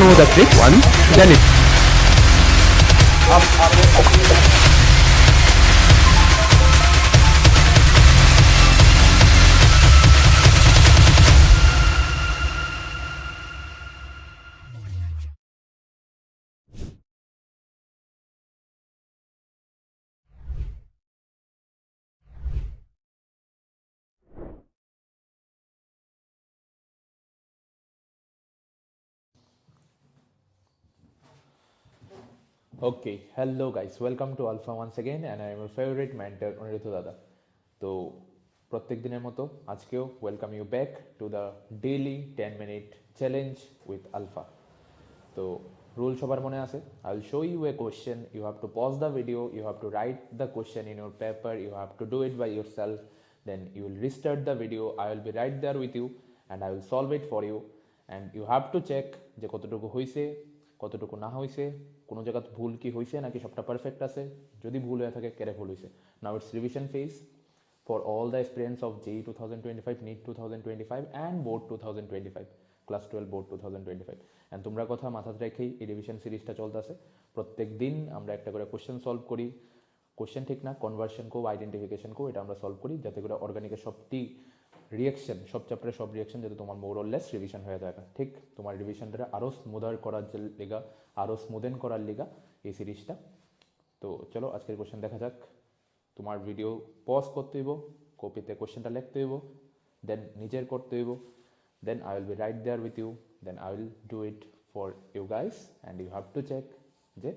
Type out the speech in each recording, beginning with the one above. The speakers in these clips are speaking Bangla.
Know the tricks, then it. Okay, hello guys, welcome to Alpha once again and I am your favorite mentor Aniruddha দাদা। তো প্রত্যেক দিনের মতো আজকেও welcome you back to the daily 10-minute challenge with Alpha. তো রুল সবার মনে আছে, I will show you a question, you have to pause the video, you have to write the question in your paper, you have to do it by yourself, then you will restart the video, I will be right there with you and I will solve it for you and you have to check যে কতটুকু হয়েছে কতটুকু না হয়েছে, কোনো জায়গায় ভুল কি হয়েছে নাকি সবটা পারফেক্ট আছে, যদি ভুল হয়ে থাকে কেড়ে ভুল হয়েছে। Now it's revision phase for all the experience of JEE 2025, NEET 2025 and board 2025, class 12 board 2025। And তোমরা কথা মাথায় রেখেই এই রিভিশন সিরিজটা চলতেছে। প্রত্যেক দিন আমরা একটা করে কোশ্চেন সলভ করি, কোশ্চেন ঠিক না কনভার্সন কো আইডেন্টিফিকেশন কো, এটা আমরা সলভ করি যাতে করে অর্গানিকের সবটি রিয়াকশন, সব চ্যাপ্টারের সব রিয়াকশন যাতে তোমার মোর অর লেস রিভিশন হয়ে থাকে, ঠিক তোমার রিভিশনটা আরও স্মুদার করার লিগা, আরও স্মুদেন করার লিগা এই সিরিজটা। তো চলো আজকের কোশ্চেন দেখা যাক। তোমার ভিডিও পজ করতে হইব, কপিতে কোশ্চেনটা লিখতে হইব, দেন নিজের করতে হইব, then I will be right there with you, then I will do it for you guys and you have to check যে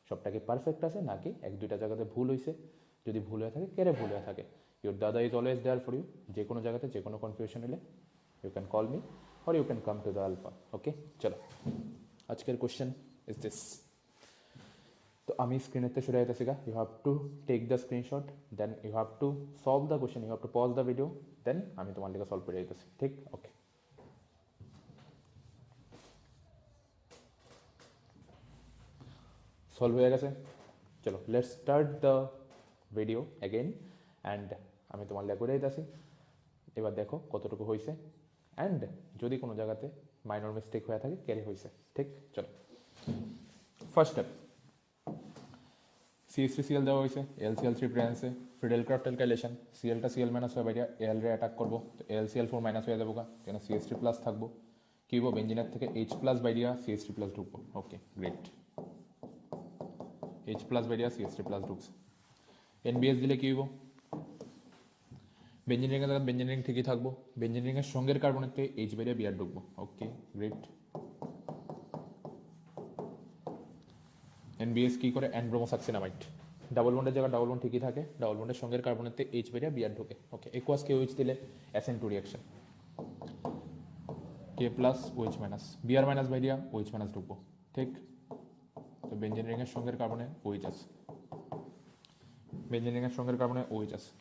সবটা কি পারফেক্ট আছে নাকি এক দুইটা জায়গাতে ভুল হয়েছে, যদি ভুল হয়ে থাকে কেড়ে ভুল হয়ে থাকে। ইউর দাদা is always there for you, যে কোনো জায়গাতে যে কোনো কনফিউশন হলে you can call me or you can come to the alpha. Okay, চলো আজকের কোশ্চেন ইজ দিস। তো আমি স্ক্রিনেতে সরে যাইতেছি গা, you have to take the screenshot, then you have to solve the question, you have to pause the video, then আমি তোমার লিগে সলভ করে যাইতেছি, ঠিক? ওকে, সলভ হয়ে গেছে। চলো let's start the video again and আমি তোমার লেগে করে দিতেছি। এবার দেখো কতটুকু হয়েছে অ্যান্ড যদি কোনো জায়গাতে মাইনর মিস্টেক হয়ে থাকে ক্যারি হয়েছে, ঠিক? চলো ফার্স্ট স্টেপ, CH3Cl দেওয়া হয়েছে, LCl3 প্রেজেন্সে, ফ্রিডেল ক্রাফট অ্যালকাইলেশন, সিএলটা সিএল মাইনাস হয়ে বাইরে এল রে অ্যাটাক করবো, তো LCl4 মাইনাস হয়ে যাবো কেন CH3 প্লাস থাকবো, কি হবো বেঞ্জিনের থেকে H প্লাস বাইরিয়া CH3 প্লাস ঢুকবো। ওকে গ্রেট, H প্লাস বাইরিয়া CH3 প্লাস ঢুকছে। NBS দিলে কি হইব, বেঞ্জিন রিংয়ের জায়গায় বেঞ্জিন রিং ঠিকই থাকবো, বেঞ্জিন রিংয়ের সঙ্গের কার্বনের থেকে H বাইরিয়া বিয়ার ঢুকবো। ওকে গ্রেট, NBS কি করে অ্যানব্রোমোসাক্সিনামাইড, ডাবল বন্ডের জায়গায় ডাবল বন্ড ঠিকই থাকে, ডাবল বন্ডের সঙ্গের কার্বনের থেকে H বাইরিয়া বিয়ার ঢুকে। ওকে, একুয়াস KOH দিলে SN2 reaction, K plus OH minus, BR minus বাইরিয়া OH মাইনাস ঢুকবো, ঠিক? তো বেঞ্জিন রিংয়ের সঙ্গের কার্বনে OH আছে, বেঞ্জিন রিংয়ের সঙ্গের কার্বনে OH আছে।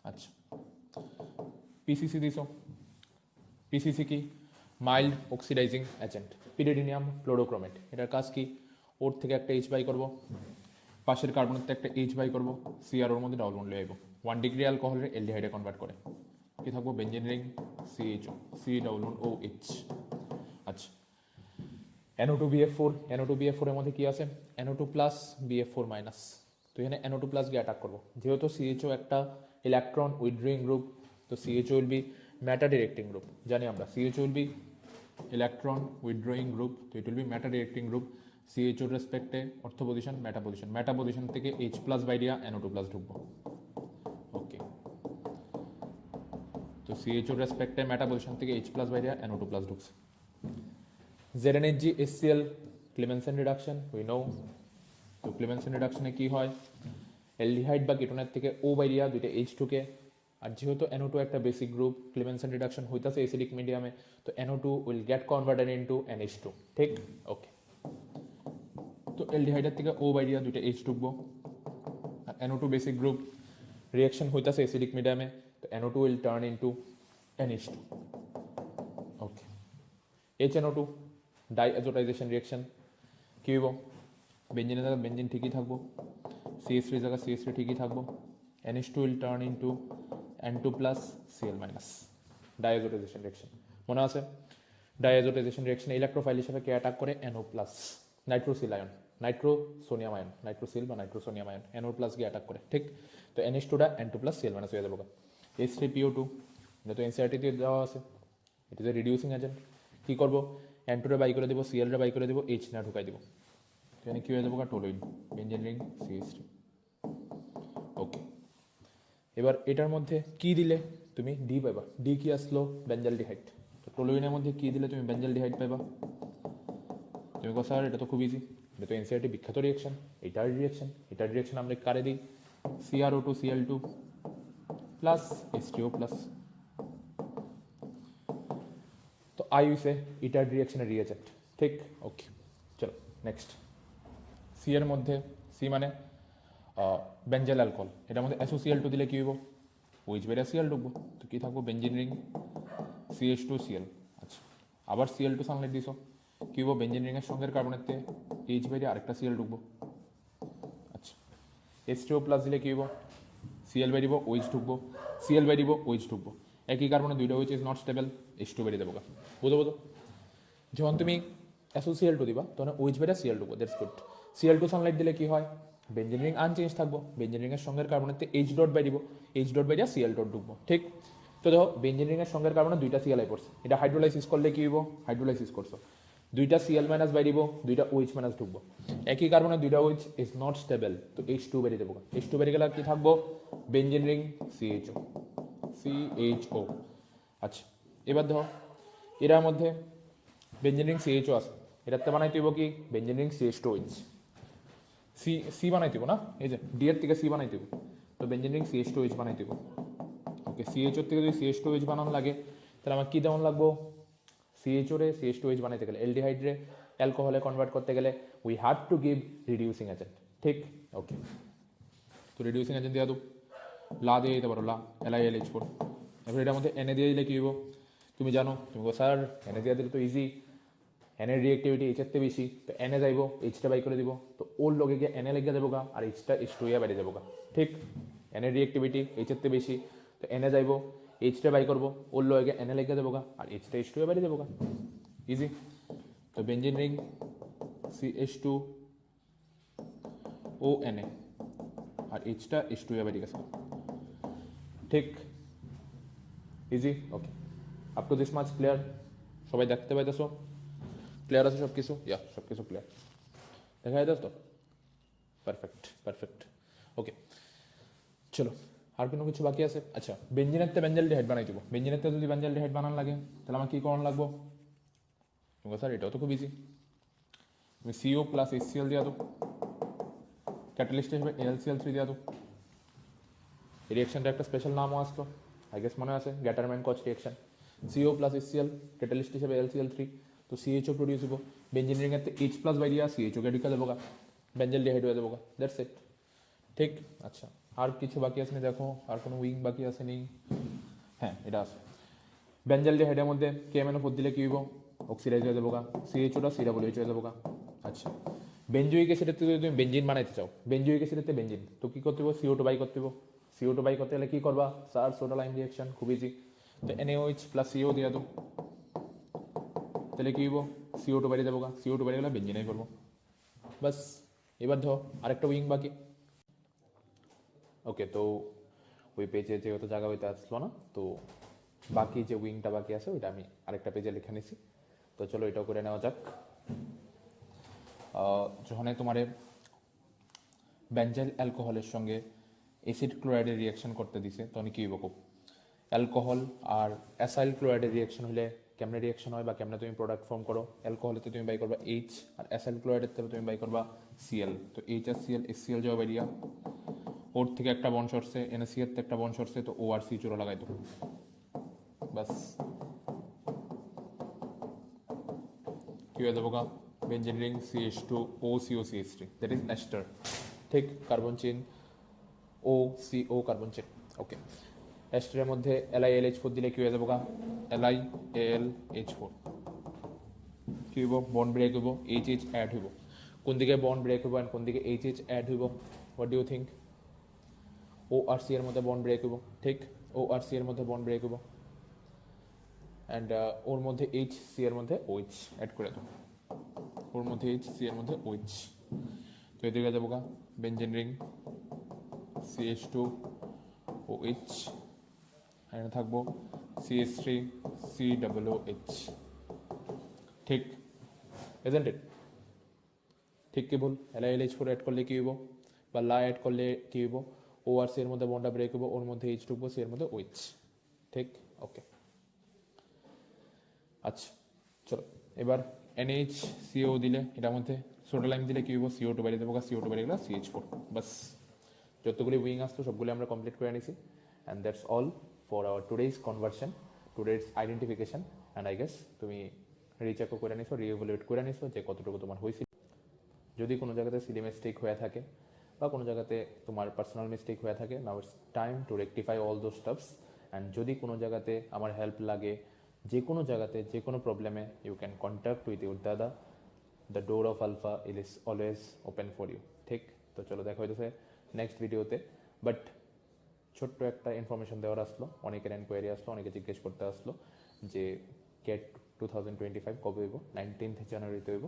আচ্ছা, PCC দিছো, PCC কি মাইল্ড অক্সিডাইজিং এজেন্ট, পিরিডিনিয়াম ফ্লোরোক্রোমেট, এটার কাজ কি, ওর থেকে একটা H বাই করবো, পাশের কার্বনের থেকে একটা H বাই করবো, CR ওর মধ্যে ডাবল বন্ড লিয়ে আইবো, 1 ডিগ্রি অ্যালকোহলের এলডিহাইডে কনভার্ট করে, কি থাকবো benzene ring CHO, C double bond OH। আচ্ছা, NO2BF4, NO2BF4 এর মধ্যে কি আছে, NO2 প্লাস BF4 মাইনাস, তো এখানে NO2 প্লাস গিয়ে অ্যাটাক করবো, যেহেতু CHO একটা ইলেকট্রন উইথড্রয়িং গ্রুপ, তো CHO will be matter directing group, জানি আমরা CHO will be electron withdrawing group, তো it will be matter directing group. CHO রেসপেক্টে অর্থ পজিশন মেটা পজিশন থেকে H প্লাস বাইরিয়া NO2 প্লাস ঢুকবো। ওকে, তো CHO রেসপেক্টে মেটা পজিশন থেকে H প্লাস বাইরিয়া NO2 প্লাস ঢুকছে। ZnHG HCl Clemmensen reduction we know, তো ক্লেমেনসেন রিডাকশনে কি হয়, অ্যালডিহাইড বা কেটোনের থেকে O বাইরিয়া দুইটা H ঢুকে, আর যেহেতু NO2 একটা বেসিক গ্রুপ, ক্লিমেনসন রিডাকশন হইতাছে অ্যাসিডিক মিডিয়ামে, তো NO2 will get converted into NH2, ঠিক? ওকে, তো অ্যালডিহাইডের থেকে O বাইরিয়া দুইটা H ঢুকবো, আর NO2 বেসিক গ্রুপ রিয়াকশন হইতাছে অ্যাসিডিক মিডিয়ামে, তো NO2 will turn into NH2, okay. HNO2 diazotization reaction কি হইব? বেঞ্জিনের জায়গায় বেঞ্জিন ঠিকই থাকবো, CH3 জায়গায় CH3 ঠিকই থাকবো, NH2 will turn into N2 plus Cl minus, diazotization reaction মনে আছে? ডাইঅ্যাজোটাইজেশন রিয়াকশন ইলেকট্রোফাইল হিসেবে কে অ্যাটাক করে? NO plus, nitrosyl ion, nitrosonium ion, nitrosyl বা নাইট্রোসোনিয়াম আয়ন NO প্লাস গিয়ে অ্যাটাক করে, ঠিক? তো NH2টা N2 প্লাস Cl মাইনাস হয়ে যাবো। H3PO2 এটা তো এনসিআরটিতে দেওয়া আছে, it is a reducing agent. কী করবো? N2 রে বাই করে দেবো, Cl রে বাই করে দেবো, H না ঢুকাই দেবো, এখানে কী হয়ে যাবো? টোলুইন, বেঞ্জিন রিং, CH3, ওকে। এবার এটার মধ্যে কি দিলে তুমি ডি পাইবা? ডি কি আসলো? বেঞ্জালডিহাইড। তো টোলুইনের মধ্যে কি দিলে তুমি বেঞ্জালডিহাইড পাইবা? তুমি কো স্যার এটা তো খুব ইজি, এটা তো এনসিআরটি বিখ্যাত রিয়াকশন, এটার রিয়াকশন আমরা কারে দিই? CrO2 Cl2 plus H3O plus. তো আই হইছে এটার রিয়াকশনের রিয়েজেন্ট, ঠিক? ওকে, চলো নেক্সট। সি এর মধ্যে, সি মানে বেঞ্জেল অ্যালকোহল, এটার মধ্যে SOCl2 দিলে কি হইব? ওইচ বাইরে Cl ঢুকবো, তো কি থাকবো? বেঞ্জিন রিং, CH2Cl, আচ্ছা। আবার Cl2 সানলাইট দিছো, কি হইব? বেঞ্জিন রিংয়ের সঙ্গে কার্বনেতে এইচ বাইরে আরেকটা Cl ঢুকবো, আচ্ছা। H3O প্লাস দিলে কি হইব? Cl বাই দিব, ওইচ ঢুকবো, Cl বাই দিব, ওইচ ঢুকবো, একই কার্বনে দুইটা OH is not stable, H2 বেরিয়ে দেবো। বুঝো? যখন তুমি SOCl2 দিবা তখন ওইচ বাইরে Cl ঢুকবো, দ্যাটস গুড। Cl2 সানলাইট দিলে কি হয়? বেঞ্জিন রিং আনচেঞ্জ থাকবো, বেঞ্জিন রিংয়ের সঙ্গে কার্বনেতে H ডট বাই দিব, H ডট বাইরে Cl ডট ঢুকবো, ঠিক? তো দেখো বেঞ্জিন রিংয়ের সঙ্গে কার্বনে দুইটা Cl আই পড়ছে, এটা হাইড্রোলাইসিস করলে কি হইব? হাইড্রোলাইসিস করছো, দুইটা Cl মাইনাস বাই দিব, দুইটা OH মাইনাস ঢুকবো, একই কার্বনে দুইটা OH ইজ নট স্টেবল, তো H2 বেরিয়ে দেবো। H2 বেরিয়ে গেলে কি থাকবো? বেঞ্জিন রিং, CHO, আচ্ছা। এবার দেখো এটার মধ্যে বেঞ্জিন রিং CHO আছে, এটাতে বানাইতে হইব কি? বেঞ্জিন রিং CH2OH, সি বানাইতে হইব না, এই যে ডি এর থেকে সি বানাইতে হইব, তো বেঞ্জিন রিং CH2OH বানাইতে হইব, ওকে। CHO থেকে যদি CH2OH বানানো লাগে তাহলে আমার কি দেওয়ান লাগবো? CHO রে CH2OH বানাইতে গেলে, অ্যালডিহাইড রে অ্যালকোহলে কনভার্ট করতে গেলে we have to give reducing agent, ঠিক? ওকে, তো রিডিউসিং এজেন্ট দেওয়া দু, লা দিয়ে দিতে পারো, লা LiLH4। এবার এটার মধ্যে এনে দিয়ে দিলে কি হইব? তুমি জানো, তুমি বলো স্যার এনে দিয়ে দিলে তো ইজি, এনের রিয়েক্টিভিটি এইচের থেকে বেশি, তো এনে যাইব, এইচটা বাই করে দিব, তো ওর লগে গিয়ে এনে লেগে যাবো গা, আর এইচটা H2 বাইরে যাবো গা, ঠিক? এনের রিয়েক্টিভিটি এইচের থেকে বেশি, তো এনে যাইব, এইচটা বাই করবো, ওর লগে এনে লেগে যাবো গা, আর এইচটা H2 বাইরে যাবো গা, ইজি। তো বেঞ্জিন রিং CH2ONA আর এইচটা H2 বাইরে গেছে, ঠিক? Easy, okay. Up to this much clear? সবাই দেখতে পাইতেছো? ক্লিয়ার আছে সব কিছু? ইয়া, সব কিছু ক্লিয়ার দেখা যাইতেছ তো? পারফেক্ট, ওকে। চলো, আর কোনো কিছু বাকি আছে? আচ্ছা, বেঞ্জিনের তে বেঞ্জালডিহাইড বানাই দিব, বেঞ্জিনের তে যদি বেঞ্জালডিহাইড বানান লাগে তাহলে আমার কি করণ লাগবো? তুমি স্যার এটাও তো খুব ইজি, তুমি CO প্লাস HCl দিয়া দো, ক্যাটালিস্ট হিসেবে AlCl3 দিয়া দো, এই রিয়াকশনটা একটা স্পেশাল নামও আসতো, আই গেস মনে আছে, গ্যাটারম্যান কচ reaction. CO plus HCl catalyst হিসেবে AlCl3, তো CHO প্রডিউস হইব, বেঞ্জিন রিং এর H প্লাস বাই দিয়া CHO কে ঢুকা দেবো গা, বেঞ্জালডিহাইড হয়ে যাবো গা, দ্যাটস ইট, ঠিক? আচ্ছা, আর কিছু বাকি আছে নি দেখো, আর কোনো উইং বাকি আছে নি? হ্যাঁ, এটা আছে। বেঞ্জালডিহাইডের মধ্যে KMNO4 দিলে কি হইব? অক্সিডাইজ হয়ে যাবো গা, CHOটা COOH হয়ে যাবো গা, আচ্ছা। বেঞ্জোইক অ্যাসিডের থেকে যদি তুমি বেঞ্জিন বানাইতে চাও, বেঞ্জোইক অ্যাসিডের বেঞ্জিন, তো কি করতে হবে? CO2 বাই করতে হবে, CO2 বাই করতে গেলে কি করবা? স্যার সোডা লাইম রিয়াকশন, খুব ইজি, তো NaOH প্লাস CO দিয়ে দাও, তাহলে কি হইব? CO2 বাইরে যাবো গা, CO2 বাইরে গেলে বেঞ্জিনাই করবো, বাস। এবার ধরো আরেকটা উইং বাকি, ওকে। তো ওই পেজে যেহেতু জায়গা হইতে আসলো না, তো বাকি যে উইংটা বাকি আছে ওইটা আমি আরেকটা পেজে লিখে নিছি, তো চলো এটাও করে নেওয়া যাক। যখন তোমার বেঞ্জাইল অ্যালকোহলের সঙ্গে অ্যাসিড ক্লোরাইডের রিয়াকশন করতে দিছে তখন কি হইব? অ্যালকোহল আর অ্যাসাইল ক্লোরাইডের রিয়াকশন হলে কেমনে রিয়াকশন হয় বা কেমনে তুমি প্রোডাক্ট ফর্ম করো? অ্যালকোহলেতে তুমি বাই করবা H, আর অ্যাসাইল ক্লোরাইডের থেকে তুমি বাই করবা Cl, তো H আর Cl HCl যাওয়া বাইরিয়া ওর থেকে একটা বন্ড সরছে, এনএসি এর থেকে একটা বন্ড সরছে, তো ও আর সি জোড়া লাগাই দেবো, বাস কি হয়ে যাবো গা, benzene ring CH2OCO CH3, that is ester. ঠিক, carbon chain OCO carbon chain. Okay, এস্টারের মধ্যে LiAlH4 দিলে কি হয়ে যাবো গা, LiAlH4 কি হইব, বন্ড ব্রেক হইব, HH অ্যাড হইব। কোন দিকে বন্ড ব্রেক হইব এন্ড কোন দিকে HH অ্যাড হইব, what do you think? O আর সি এর মধ্যে বন্ড ব্রেক হইব। ঠিক, ও আর সি এর মধ্যে বন্ড ব্রেক হইব অ্যান্ড ওর মধ্যে এইচ, সি এর মধ্যে OH অ্যাড করে দাও, ওর মধ্যে এইচ, সি এর মধ্যে OH। তো এদিকে যাবো গা, বেঞ্জিন রিং CH2OH, এখানে থাকবো CH3COOH। ঠিক, ইজন্ট ইট? ঠিক কি ভুল? LiLH4 অ্যাড করলে কি হইব, বা লা অ্যাড করলে কি হইব, ও আর সি এর মধ্যে বন্ডটা ব্রেক হইব, ওর মধ্যে এইচ ঢুকবো, সি এর মধ্যে OH। ঠিক, ওকে। আচ্ছা চলো, এবার NHCO দিলে এটার মধ্যে সোডা লাইম দিলে কি হইব, CO2 বাইরে দেবো, CO2 বাইরে গেলে CH4। বাস, যতগুলি উইং আসতো সবগুলি আমরা কমপ্লিট করে নিছি, and that's all for our today's conversion, today's identification. And I guess তুমি রিচেকও করে নিছো, রিএভুলেট করে নিছো যে কতটুকু তোমার হয়েছিল। যদি কোনো জায়গাতে সিলি মিস্টেক হয়ে থাকে বা কোনো জায়গাতে তোমার পার্সোনাল মিস্টেক হয়ে থাকে, now it's time to rectify all those stuffs. And যদি কোনো জায়গাতে আমার হেল্প লাগে, যে কোনো জায়গাতে যে কোনো প্রবলেমে, you can contact with your দাদা। The door of alpha is always open for you. ঠিক, তো চলো দেখা হইতেছে নেক্সট ভিডিওতে। বাট ছোট্ট একটা ইনফরমেশন দেওয়ার আসলো, অনেকের এনকোয়ারি আসলো, অনেকে জিজ্ঞেস করতে আসলো যে ক্যাট 2025 কবে হইব, 19th জানুয়ারিতে হইব।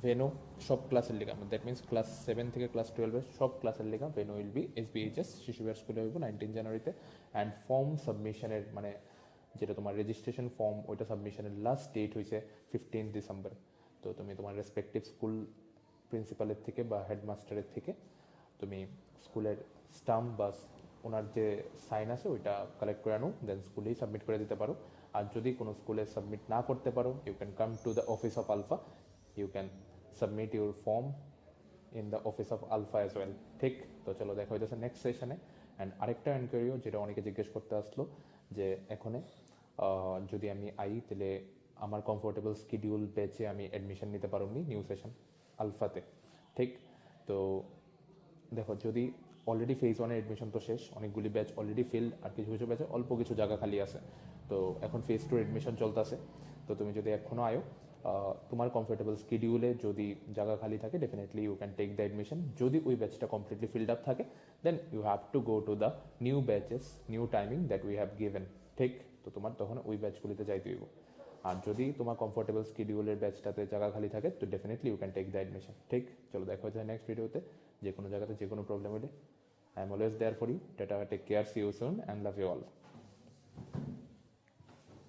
ভেনু সব ক্লাসের লিগা, দ্যাট মিনস ক্লাস 7 থেকে ক্লাস 12 সব ক্লাসের লিগা ভেনু উইল বি SBHS শিশু বিহার স্কুলে হইব 19 জানুয়ারিতে। অ্যান্ড ফর্ম সাবমিশনের মানে যেটা তোমার রেজিস্ট্রেশন ফর্ম, ওইটা সাবমিশনের লাস্ট ডেট হয়েছে 15 ডিসেম্বর। তো তুমি তোমার রেসপেক্টিভ স্কুল প্রিন্সিপালের থেকে বা হেডমাস্টারের থেকে তুমি স্কুলের স্টাম্প বা ওনার যে সাইন আছে ওইটা কালেক্ট করে আনো, দেন স্কুলেই সাবমিট করে দিতে পারো। আর যদি কোনো স্কুলে সাবমিট না করতে পারো, you can come to the office of Alpha, you can submit your form in the office of Alpha as well. ঠিক, তো চলো দেখা হইতেছে নেক্সট সেশনে। অ্যান্ড আরেকটা এনকোয়ারিও যেটা অনেকে জিজ্ঞেস করতে আসলো যে এখানে যদি আমি তাহলে আমার কমফোর্টেবল স্কিডিউল ব্যাচে আমি অ্যাডমিশন নিতে পারবনি নিউ সেশন আলফাতে। ঠিক, তো দেখো যদি অলরেডি ফেজ 1-এর অ্যাডমিশন তো শেষ, অনেকগুলি ব্যাচ অলরেডি ফিল্ড, আর কিছু কিছু ব্যাচে অল্প কিছু জায়গা খালি আছে। তো এখন ফেজ 2-এর অ্যাডমিশন চলতেছে। তো তুমি যদি এখনও আয়ো, তোমার কমফোর্টেবল স্কিডিউলে যদি জায়গা খালি থাকে, definitely you can take the admission. যদি ওই ব্যাচটা কমপ্লিটলি ফিল্ড আপ থাকে, then you have to go to the new batches, new timing that we have given. ঠিক, তো তোমার তখন ওই ব্যাচগুলিতে যাইতে হইব। আর যদি তোমার কমফোর্টেবল স্কিডিউলের ব্যাচটাতে জায়গা খালি থাকে, তো definitely you can take the admission. ঠিক, চলো দেখা হচ্ছে নেক্সট ভিডিওতে। যে কোনো জায়গাতে যে কোনো প্রবলেম হলে, I am always there for you. Tata, take care, see you soon and love you all.